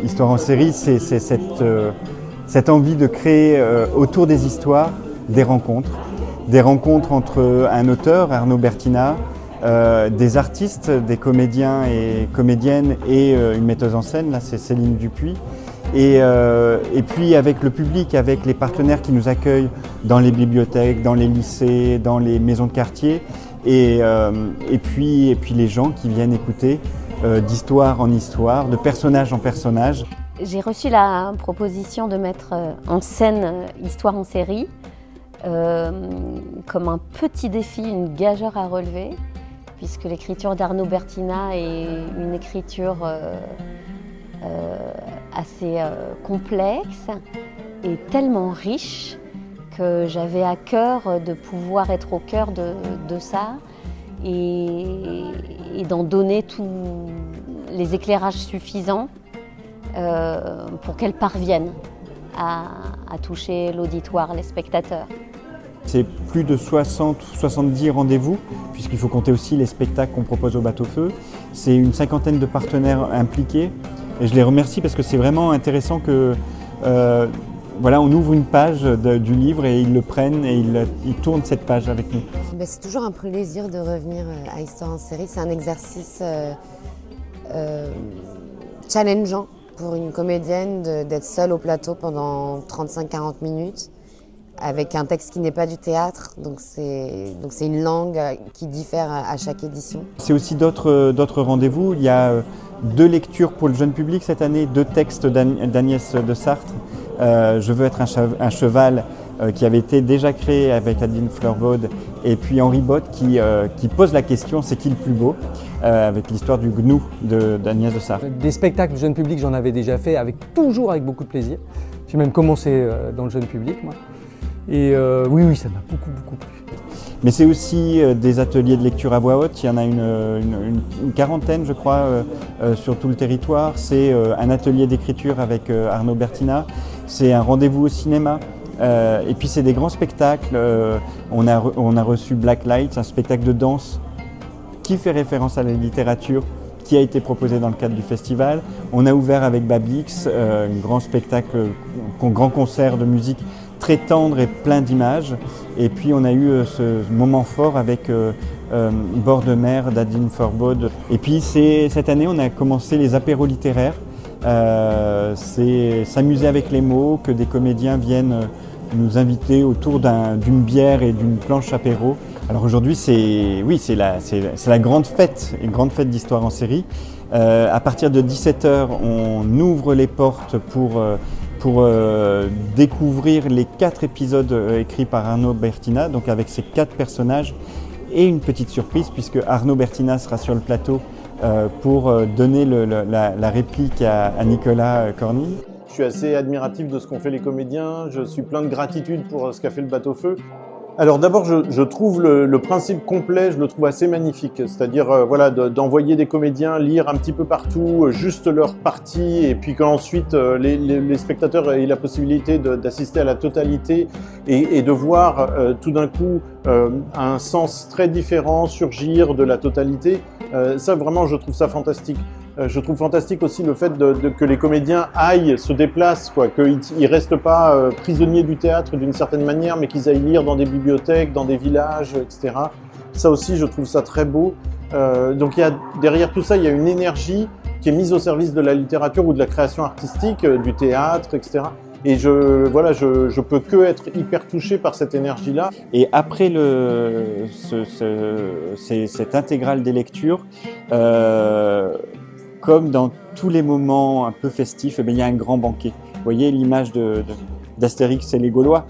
Histoire en série, c'est cette envie de créer autour des histoires des rencontres entre un auteur, Arnaud Bertina, des artistes, des comédiens et comédiennes et une metteuse en scène, là c'est Céline Dupuis, et puis avec le public, avec les partenaires qui nous accueillent dans les bibliothèques, dans les lycées, dans les maisons de quartier, et puis les gens qui viennent écouter d'histoire en histoire, de personnage en personnage. J'ai reçu la proposition de mettre en scène Histoire en série comme un petit défi, une gageure à relever, puisque l'écriture d'Arnaud Bertina est une écriture assez complexe et tellement riche que j'avais à cœur de pouvoir être au cœur de ça et d'en donner tous les éclairages suffisants pour qu'elle parvienne à toucher l'auditoire, les spectateurs. C'est plus de 60 ou 70 rendez-vous, puisqu'il faut compter aussi les spectacles qu'on propose au Bateau-Feu. C'est une 50aine de partenaires impliqués et je les remercie parce que c'est vraiment intéressant que voilà, on ouvre une page du livre et ils le prennent et ils tournent cette page avec nous. C'est toujours un plaisir de revenir à Histoire en série. C'est un exercice challengeant pour une comédienne d'être seule au plateau pendant 35-40 minutes avec un texte qui n'est pas du théâtre, donc c'est une langue qui diffère à chaque édition. C'est aussi d'autres rendez-vous. Il y a 2 lectures pour le jeune public cette année, 2 textes d'Agnès de Sartre. Je veux être un cheval qui avait été déjà créé avec Adeline Fleurbaud et puis Henri Bott qui pose la question c'est qui le plus beau avec l'histoire du gnou d'Agnès de Sartre. Des spectacles du jeune public j'en avais déjà fait toujours avec beaucoup de plaisir. J'ai même commencé dans le jeune public moi. Et oui, ça m'a beaucoup plu. Mais c'est aussi des ateliers de lecture à voix haute, il y en a une quarantaine je crois sur tout le territoire. C'est un atelier d'écriture avec Arnaud Bertina, c'est un rendez-vous au cinéma. Et puis c'est des grands spectacles, on a reçu Black Light, un spectacle de danse qui fait référence à la littérature qui a été proposé dans le cadre du festival. On a ouvert avec Babix un grand spectacle, un grand concert de musique très tendre et plein d'images. Et puis on a eu ce moment fort avec Bord de mer d'Adeline Fleurbaud. Et puis cette année on a commencé les apéros littéraires. C'est s'amuser avec les mots, que des comédiens viennent nous inviter autour d'une bière et d'une planche apéro. Alors aujourd'hui c'est la grande fête, une grande fête d'Histoire en série. À partir de 17h on ouvre les portes pour découvrir les 4 épisodes écrits par Arnaud Bertina, donc avec ces 4 personnages et une petite surprise puisque Arnaud Bertina sera sur le plateau pour donner la réplique à Nicolas Cornille. Je suis assez admiratif de ce qu'ont fait les comédiens, je suis plein de gratitude pour ce qu'a fait le Bateau-Feu. Alors d'abord, je trouve le principe complet, je le trouve assez magnifique. C'est-à-dire voilà, d'envoyer des comédiens lire un petit peu partout, juste leur partie, et puis qu'ensuite les spectateurs aient la possibilité d'assister à la totalité et de voir tout d'un coup un sens très différent surgir de la totalité. Ça vraiment, je trouve ça fantastique. Je trouve fantastique aussi le fait que les comédiens se déplacent, qu'ils ne restent pas prisonniers du théâtre d'une certaine manière, mais qu'ils aillent lire dans des bibliothèques, dans des villages, etc. Ça aussi, je trouve ça très beau. Donc derrière tout ça, il y a une énergie qui est mise au service de la littérature ou de la création artistique, du théâtre, etc. Et je peux que être hyper touché par cette énergie-là. Et après cette intégrale des lectures, comme dans tous les moments un peu festifs, il y a un grand banquet. Vous voyez l'image d'Astérix et les Gaulois.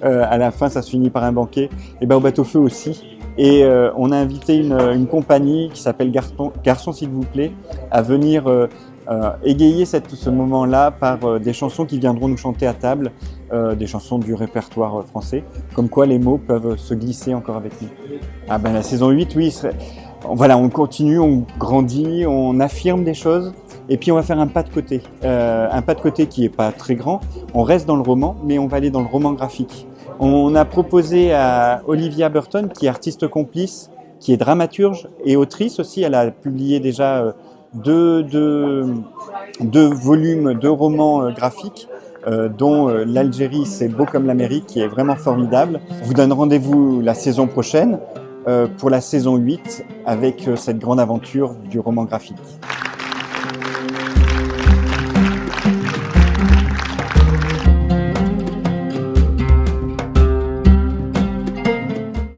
À la fin, ça se finit par un banquet. Et au Bateau-Feu aussi. Et on a invité une compagnie qui s'appelle Garçon s'il vous plaît, à venir égayer ce moment-là par des chansons qui viendront nous chanter à table, des chansons du répertoire français, comme quoi les mots peuvent se glisser encore avec nous. La saison 8, oui, voilà, on continue, on grandit, on affirme des choses, et puis on va faire un pas de côté. Un pas de côté qui n'est pas très grand, on reste dans le roman, mais on va aller dans le roman graphique. On a proposé à Olivia Burton, qui est artiste complice, qui est dramaturge et autrice aussi. Elle a publié déjà deux volumes, 2 romans graphiques, dont l'Algérie, c'est beau comme l'Amérique, qui est vraiment formidable. Je vous donne rendez-vous la saison prochaine pour la saison 8 avec cette grande aventure du roman graphique.